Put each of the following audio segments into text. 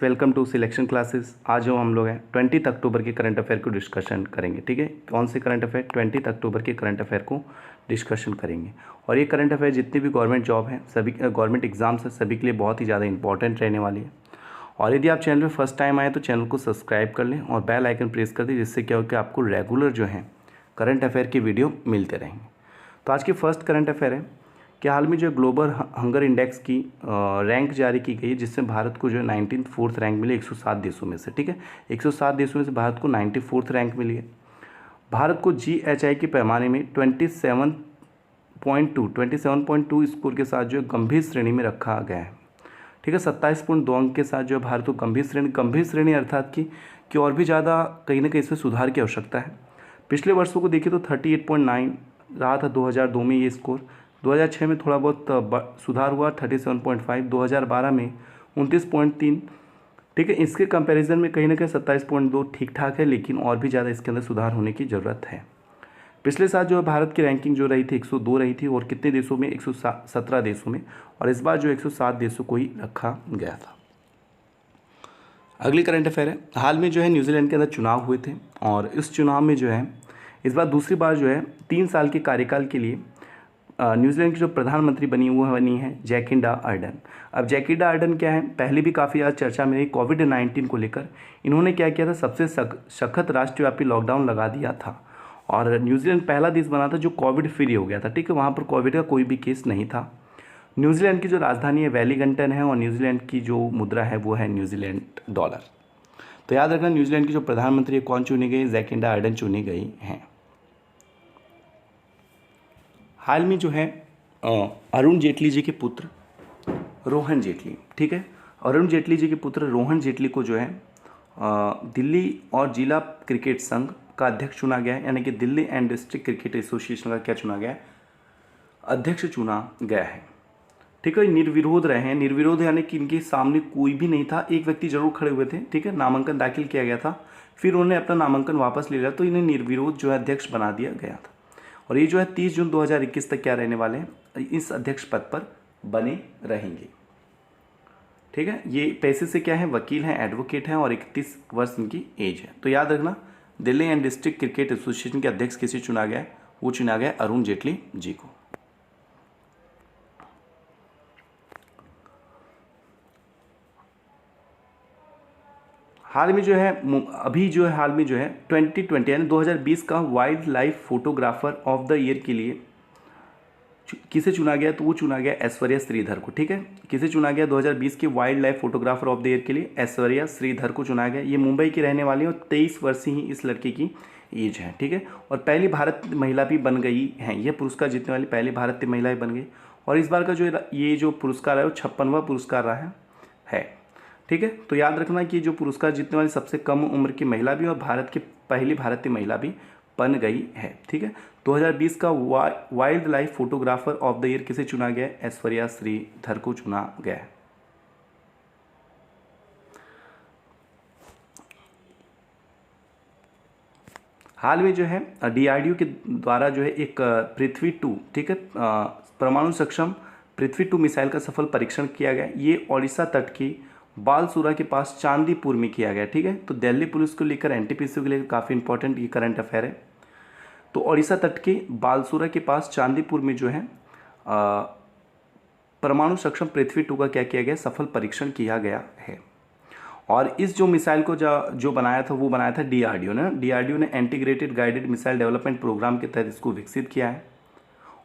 Welcome to selection classes. आज जो हम लोग हैं 20 अक्टूबर के करंट अफेयर को डिस्कशन करेंगे। ठीक है, कौन से करंट अफेयर? 20 अक्टूबर के करंट अफेयर को डिस्कशन करेंगे। और ये करंट अफेयर जितनी भी गवर्नमेंट जॉब हैं, सभी गवर्नमेंट एग्जाम्स हैं, सभी के लिए बहुत ही ज़्यादा इंपॉर्टेंट रहने वाली है। और यदि आप चैनल में फर्स्ट टाइम आए तो चैनल को सब्सक्राइब कर लें और बेल आइकन प्रेस कर दें, जिससे क्या हो कि आपको रेगुलर जो है करंट अफेयर की वीडियो मिलते रहेंगे। तो आज की फर्स्ट करंट अफेयर है कि हाल में जो ग्लोबल हंगर इंडेक्स की रैंक जारी की गई, जिससे भारत को जो है 94th रैंक मिली 107 देशों में से। ठीक है, 107 देशों में से भारत को 94th रैंक मिली है। भारत को GHI के पैमाने में 27.2 स्कोर के साथ जो है गंभीर श्रेणी में रखा गया है। ठीक है, 27.2 अंक के साथ जो है भारत को गंभीर श्रेणी अर्थात कि और भी ज़्यादा कहीं ना कहीं इसमें सुधार की आवश्यकता है। पिछले वर्षों को देखिए तो 38.9 रहा था 2002 में ये स्कोर, 2006 में थोड़ा बहुत सुधार हुआ 37.5, 2012 में 29.3। ठीक है, इसके कंपैरिजन में कहीं ना कहीं 27.2 ठीक ठाक है, लेकिन और भी ज़्यादा इसके अंदर सुधार होने की ज़रूरत है। पिछले साल जो है भारत की रैंकिंग जो रही थी 102 रही थी, और कितने देशों में? 117 देशों में, और इस बार जो 107 देशों को ही रखा गया था। अगली करंट अफेयर है, हाल में जो है न्यूजीलैंड के अंदर चुनाव हुए थे, और इस चुनाव में जो है इस बार दूसरी बार जो है 3 साल के कार्यकाल के लिए न्यूजीलैंड की जो प्रधानमंत्री बनी है जैकिंडा अर्डन। अब जैकिंडा अर्डन क्या है, पहले भी काफ़ी आज चर्चा में रही कोविड-19 को लेकर। इन्होंने क्या किया था, सबसे सख्त राष्ट्रव्यापी लॉकडाउन लगा दिया था, और न्यूजीलैंड पहला देश बना था जो कोविड फ्री हो गया था। ठीक है, वहाँ पर कोविड का कोई भी केस नहीं था। न्यूजीलैंड की जो राजधानी है वेलिंगटन है, और न्यूजीलैंड की जो मुद्रा है वो है न्यूजीलैंड डॉलर। तो याद रखना, न्यूजीलैंड की जो प्रधानमंत्री है कौन चुनी गई? जैकिंडा अर्डन चुनी गई हैं। हाल में जो है अरुण जेटली जी के पुत्र रोहन जेटली, ठीक है, अरुण जेटली जी के पुत्र रोहन जेटली को जो है दिल्ली और जिला क्रिकेट संघ का अध्यक्ष चुना गया है, यानी कि Delhi and district cricket association का क्या चुना गया है? अध्यक्ष चुना गया है। ठीक है, निर्विरोध रहे हैं। निर्विरोध यानी कि इनके सामने कोई भी नहीं था, एक व्यक्ति जरूर खड़े हुए थे। ठीक है, नामांकन दाखिल किया गया था, फिर उन्होंने अपना नामांकन वापस ले लिया, तो इन्हें निर्विरोध जो है अध्यक्ष बना दिया गया था। और ये जो है 30 जून 2021 तक क्या रहने वाले हैं? इस अध्यक्ष पद पर बने रहेंगे। ठीक है, ये पैसे से क्या है? वकील हैं, एडवोकेट हैं, और 31 वर्ष इनकी एज है। तो याद रखना, Delhi and district cricket association के अध्यक्ष किसे चुना गया है? वो चुना गया अरुण जेटली जी को। हाल में जो है हाल में जो है 2020 यानी 2020 का wild life photographer of the year के लिए किसे चुना गया? तो वो चुना गया ऐश्वर्या श्रीधर को। ठीक है, किसे चुना गया 2020 के wild life photographer of the year के लिए? ऐश्वर्या श्रीधर को चुना गया। ये मुंबई की रहने वाली है, और 23 वर्ष ही इस लड़के की एज है। ठीक है, और पहली भारतीय महिला भी बन गई हैं, यह पुरस्कार जीतने वाली पहली भारतीय महिला भी बन गई। और इस बार का जो पुरस्कार है वो 56वां पुरस्कार रहा है। ठीक है, तो याद रखना कि जो पुरस्कार जीतने वाली सबसे कम उम्र की महिला भी और भारत की पहली भारतीय महिला भी बन गई है। ठीक है, 2020 का wild life photographer of the year किसे चुना गया? ऐश्वर्या श्रीधर को चुना गया है। हाल में जो है DRDO के द्वारा जो है एक पृथ्वी 2, ठीक है, परमाणु सक्षम पृथ्वी 2 मिसाइल का सफल परीक्षण किया गया। ये ओडिशा तट की बालसूरा के पास चांदीपुर में किया गया। ठीक है, तो दिल्ली पुलिस को लेकर NTPC को लेकर काफ़ी इंपॉर्टेंट ये करंट अफेयर है। तो ओडिशा तट के बालसूरा के पास चांदीपुर में जो है परमाणु सक्षम पृथ्वी 2 का क्या किया गया? सफल परीक्षण किया गया है। और इस जो मिसाइल को जो बनाया था वो बनाया था DRDO ने integrated guided missile development programme के तहत इसको विकसित किया है।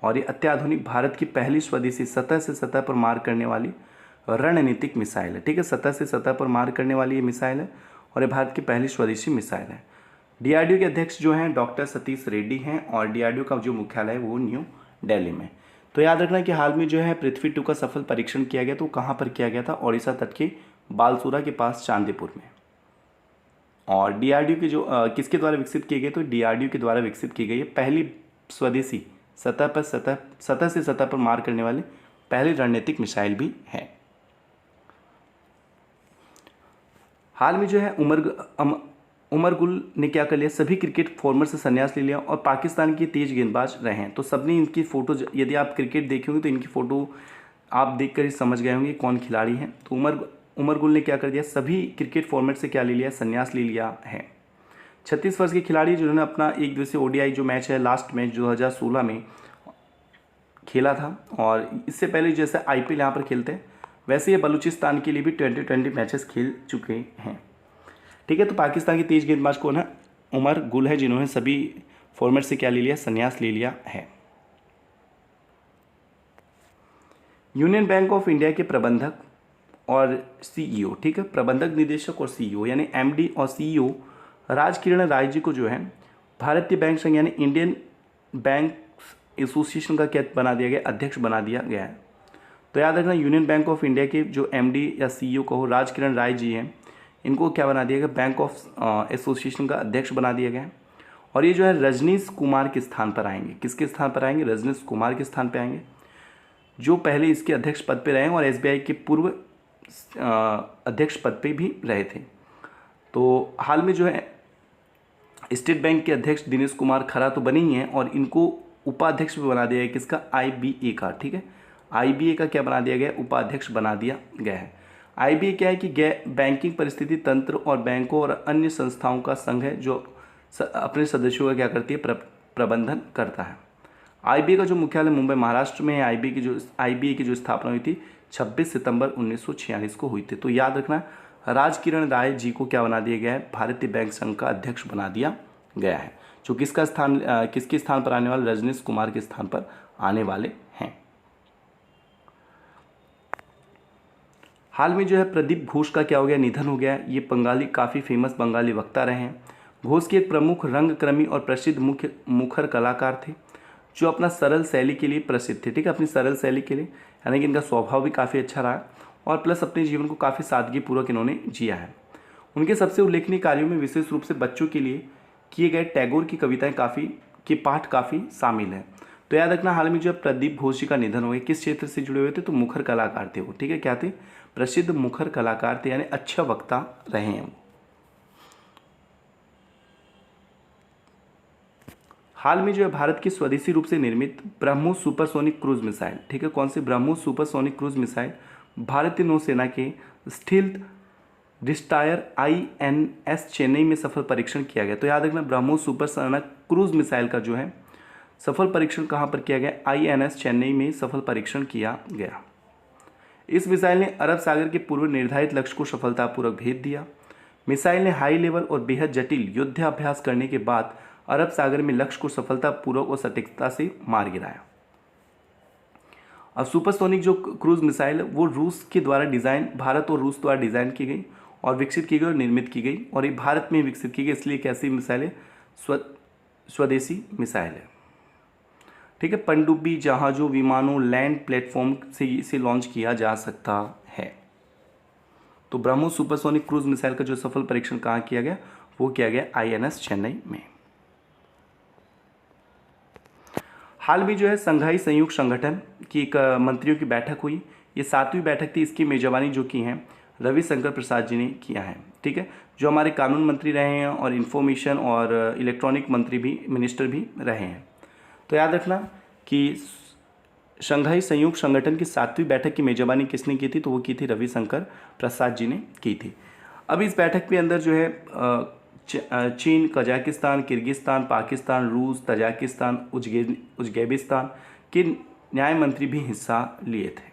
और ये अत्याधुनिक भारत की पहली स्वदेशी सतह से सतह पर मार करने वाली रणनीतिक मिसाइल है। ठीक है, सतह से सतह पर मार करने वाली ये मिसाइल है, और ये भारत की पहली स्वदेशी मिसाइल है। DRDO के अध्यक्ष जो हैं डॉक्टर सतीश रेड्डी हैं, और DRDO का जो मुख्यालय है वो न्यू दिल्ली में। तो याद रखना कि हाल में जो है पृथ्वी 2 का सफल परीक्षण किया गया, तो कहाँ पर किया गया था? ओडिशा तट के बालसूरा के पास चांदीपुर में। और DRDO के जो किसके द्वारा विकसित किए गए? तो DRDO के द्वारा विकसित की गई है पहली स्वदेशी सतह से सतह पर मार करने वाली पहली रणनीतिक मिसाइल भी है। हाल में जो है उमर गुल ने क्या कर लिया? सभी क्रिकेट फॉर्मेट से संन्यास ले लिया, और पाकिस्तान के तेज गेंदबाज रहे हैं। तो सबने इनकी फ़ोटो, यदि आप क्रिकेट देखे होंगे तो इनकी फ़ोटो आप देखकर ही समझ गए होंगे कौन खिलाड़ी हैं। तो उमर गुल ने क्या कर दिया, सभी क्रिकेट फॉर्मेट से क्या ले लिया, संन्यास ले लिया है। 36 वर्ष के खिलाड़ी जिन्होंने अपना एक दिवसीय ओडीआई जो मैच है, लास्ट मैच 2016 में खेला था, और इससे पहले जैसे आईपीएल यहाँ पर खेलते हैं वैसे ये बलूचिस्तान के लिए भी 20 मैचेस खेल चुके हैं। ठीक है, तो पाकिस्तान के तेज गेंदबाज कौन है, उमर गुल है, जिन्होंने सभी फॉर्मेट से क्या ले लिया, संन्यास ले लिया है। यूनियन बैंक ऑफ इंडिया के प्रबंधक और सीईओ, ठीक है, प्रबंधक निदेशक और सीईओ यानी एमडी और सीईओ राजकिरण राय जी को जो है भारतीय बैंक संघ यानी इंडियन बैंक एसोसिएशन का क्या बना दिया गया, अध्यक्ष बना दिया गया है। तो याद रखना, यूनियन बैंक ऑफ इंडिया के जो एमडी या सीईओ कहो राजकिरण राय जी हैं, इनको क्या बना दिया गया, बैंक ऑफ एसोसिएशन का अध्यक्ष बना दिया गया है। और ये जो है रजनीश कुमार के स्थान पर आएंगे, किसके स्थान पर आएंगे, रजनीश कुमार के स्थान पर आएंगे, जो पहले इसके अध्यक्ष पद पे रहे हैं और एसबीआई के पूर्व अध्यक्ष पद पे भी रहे थे। तो हाल में जो है स्टेट बैंक के अध्यक्ष दिनेश कुमार खरा तो बने ही हैं, और इनको उपाध्यक्ष भी बना दिया गया, किसका, आईबीए का। ठीक है, आईबीए का क्या बना दिया गया, उपाध्यक्ष बना दिया गया है। आईबीए क्या है कि बैंकिंग परिस्थिति तंत्र और बैंकों और अन्य संस्थाओं का संघ है जो अपने सदस्यों का क्या करती है, प्रबंधन करता है। आईबीए का जो मुख्यालय मुंबई महाराष्ट्र में है। आईबीए की जो स्थापना हुई थी 26 सितंबर 1946 को हुई थी। तो याद रखना, राजकिरण राय जी को क्या बना दिया गया है, भारतीय बैंक संघ का अध्यक्ष बना दिया गया है, जो किसके स्थान पर आने वाले, रजनीश कुमार के स्थान पर आने वाले हैं। हाल में जो है प्रदीप घोष का क्या हो गया, निधन हो गया। ये बंगाली, काफ़ी फेमस बंगाली वक्ता रहे हैं। घोष के एक प्रमुख रंगकर्मी और प्रसिद्ध मुखर कलाकार थे, जो अपना सरल शैली के लिए प्रसिद्ध थे। ठीक है, अपनी सरल शैली के लिए, यानी कि इनका स्वभाव भी काफ़ी अच्छा रहा और प्लस अपने जीवन को काफ़ी सादगीपूर्वक इन्होंने जिया है। उनके सबसे उल्लेखनीय कार्यों में विशेष रूप से बच्चों के लिए किए गए टैगोर की कविताएं पाठ काफ़ी शामिल है। तो याद रखना, हाल में जो प्रदीप घोष जी का निधन हो गया, किस क्षेत्र से जुड़े हुए थे, तो मुखर कलाकार थे वो। ठीक है, क्या थे, प्रसिद्ध मुखर कलाकार थे, यानी अच्छा वक्ता रहे हैं वो। हाल में जो है भारत की स्वदेशी रूप से निर्मित ब्रह्मोस सुपरसोनिक क्रूज मिसाइल, ठीक है, कौन सी, ब्रह्मोस सुपरसोनिक क्रूज मिसाइल भारतीय नौसेना के स्टील्थ डिस्ट्रॉयर INS चेन्नई में सफल परीक्षण किया गया। तो याद रखना, ब्रह्मोस सुपरसोनिक क्रूज मिसाइल का जो है सफल परीक्षण कहाँ पर किया गया, INS चेन्नई में सफल परीक्षण किया गया। इस मिसाइल ने अरब सागर के पूर्व निर्धारित लक्ष्य को सफलतापूर्वक भेद दिया। मिसाइल ने हाई लेवल और बेहद जटिल युद्धाभ्यास करने के बाद अरब सागर में लक्ष्य को सफलतापूर्वक और सटीकता से मार गिराया। अब सुपरसोनिक जो क्रूज मिसाइल है वो रूस के द्वारा डिज़ाइन, भारत और रूस द्वारा डिज़ाइन की गई और विकसित की गई और निर्मित की गई, और ये भारत में विकसित की गई, इसलिए कैसी मिसाइल है, स्वदेशी मिसाइल है। ठीक है, पनडुब्बी जहाज़ों, विमानों, लैंड प्लेटफॉर्म से इसे लॉन्च किया जा सकता है। तो ब्रह्मोस सुपरसोनिक क्रूज मिसाइल का जो सफल परीक्षण कहाँ किया गया, वो किया गया INS चेन्नई में। हाल में जो है संघाई सहयोग संगठन की एक मंत्रियों की बैठक हुई। ये 7वीं बैठक थी, इसकी मेजबानी जो की हैं रविशंकर प्रसाद जी ने किया है। ठीक है, जो हमारे कानून मंत्री रहे हैं और इंफॉर्मेशन और इलेक्ट्रॉनिक मंत्री भी, मिनिस्टर भी रहे हैं। तो याद रखना कि शंघाई सहयोग संगठन की 7वीं बैठक की मेजबानी किसने की थी, तो वो की थी रविशंकर प्रसाद जी ने की थी। अब इस बैठक के अंदर जो है चीन, कजाकिस्तान, किर्गिस्तान, पाकिस्तान, रूस, तजाकिस्तान, उज्बेकिस्तान के न्याय मंत्री भी हिस्सा लिए थे।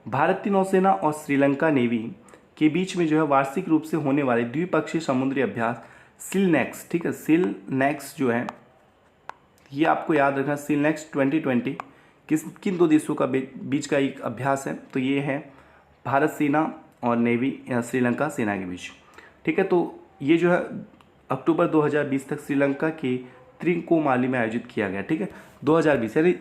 भारतीय नौसेना और श्रीलंका नेवी के बीच में जो है वार्षिक रूप से होने वाले द्विपक्षीय समुद्री अभ्यास सिलनेक्स, ठीक है, सिलनेक्स जो है ये आपको याद रखना, सिलनेक्स 2020 किन दो देशों का बीच का एक अभ्यास है, तो ये है भारत सेना और नेवी या श्रीलंका सेना के बीच। ठीक है, तो ये जो है अक्टूबर 2020 तक श्रीलंका के त्रिकोमाली में आयोजित किया गया। ठीक है, 2020 यानी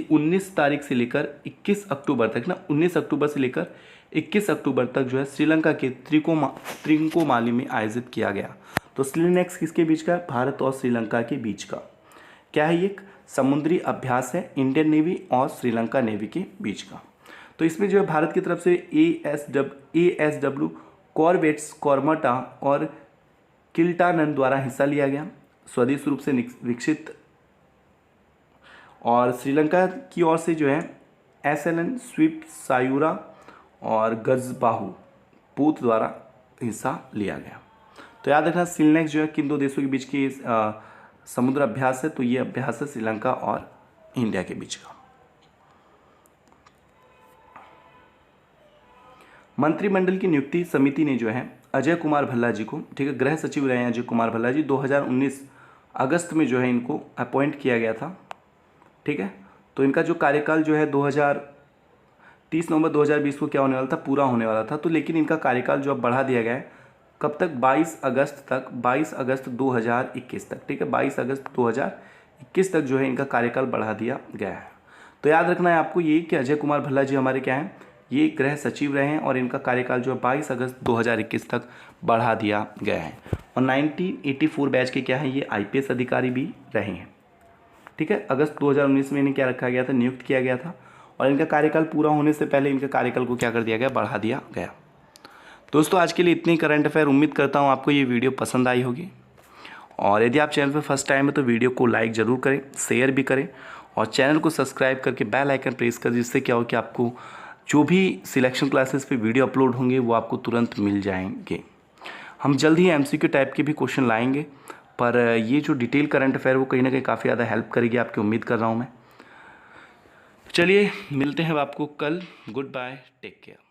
19 तारीख से लेकर 21 अक्टूबर तक ना, 19 अक्टूबर से लेकर 21 अक्टूबर तक जो है श्रीलंका के त्रिकोमाली में आयोजित किया गया। तो सिलनेक्स किसके बीच का है, भारत और श्रीलंका के बीच का क्या है, एक समुद्री अभ्यास है इंडियन नेवी और श्रीलंका नेवी के बीच का। तो इसमें जो है भारत की तरफ से ASW कॉर्वेट्स कॉर्मटा और किल्टानन द्वारा हिस्सा लिया गया, स्वदेश रूप से विकसित, और श्रीलंका की ओर से जो है SLN स्विफ्ट सायूरा और गजबाहू पूत द्वारा हिस्सा लिया गया। तो याद रखना सीलनेक्स जो है किन दो देशों के बीच की समुद्र अभ्यास है, तो ये अभ्यास है श्रीलंका और इंडिया के बीच का। मंत्रिमंडल की नियुक्ति समिति ने जो है अजय कुमार भल्ला जी को, ठीक है, गृह सचिव रहे हैं अजय कुमार भल्ला जी, 2019 अगस्त में जो है इनको अपॉइंट किया गया था, ठीक है। तो इनका जो कार्यकाल जो है 30 नवंबर 2020 को क्या होने वाला था, पूरा होने वाला था। तो लेकिन इनका कार्यकाल जो अब बढ़ा दिया गया है, कब तक, 22 अगस्त तक, 22 अगस्त 2021 तक, ठीक है, 22 अगस्त 2021 तक जो है इनका कार्यकाल बढ़ा दिया गया है। तो याद रखना है आपको ये कि अजय कुमार भल्ला जी हमारे क्या हैं, ये गृह सचिव रहे हैं और इनका कार्यकाल जो है 22 अगस्त 2021 तक बढ़ा दिया गया है। और 1984 बैच के क्या है, ये IPS अधिकारी भी रहे हैं, ठीक है। अगस्त 2019 में इन्हें क्या रखा गया था, नियुक्त किया गया था और इनका कार्यकाल पूरा होने से पहले इनके कार्यकाल को क्या कर दिया गया, बढ़ा दिया गया। दोस्तों आज के लिए इतनी करंट अफेयर। उम्मीद करता हूँ आपको ये वीडियो पसंद आई होगी और यदि आप चैनल पर फर्स्ट टाइम है तो वीडियो को लाइक ज़रूर करें, शेयर भी करें और चैनल को सब्सक्राइब करके बेल आइकन प्रेस करें, जिससे क्या हो कि आपको जो भी सिलेक्शन क्लासेस पे वीडियो अपलोड होंगे वो आपको तुरंत मिल जाएंगे। हम जल्द ही MCQ टाइप के भी क्वेश्चन लाएंगे, पर ये जो डिटेल करंट अफेयर वो कहीं ना कहीं काफ़ी ज़्यादा हेल्प करेगी आपकी, उम्मीद कर रहा हूँ मैं। चलिए मिलते हैं आपको कल। Goodbye, take care.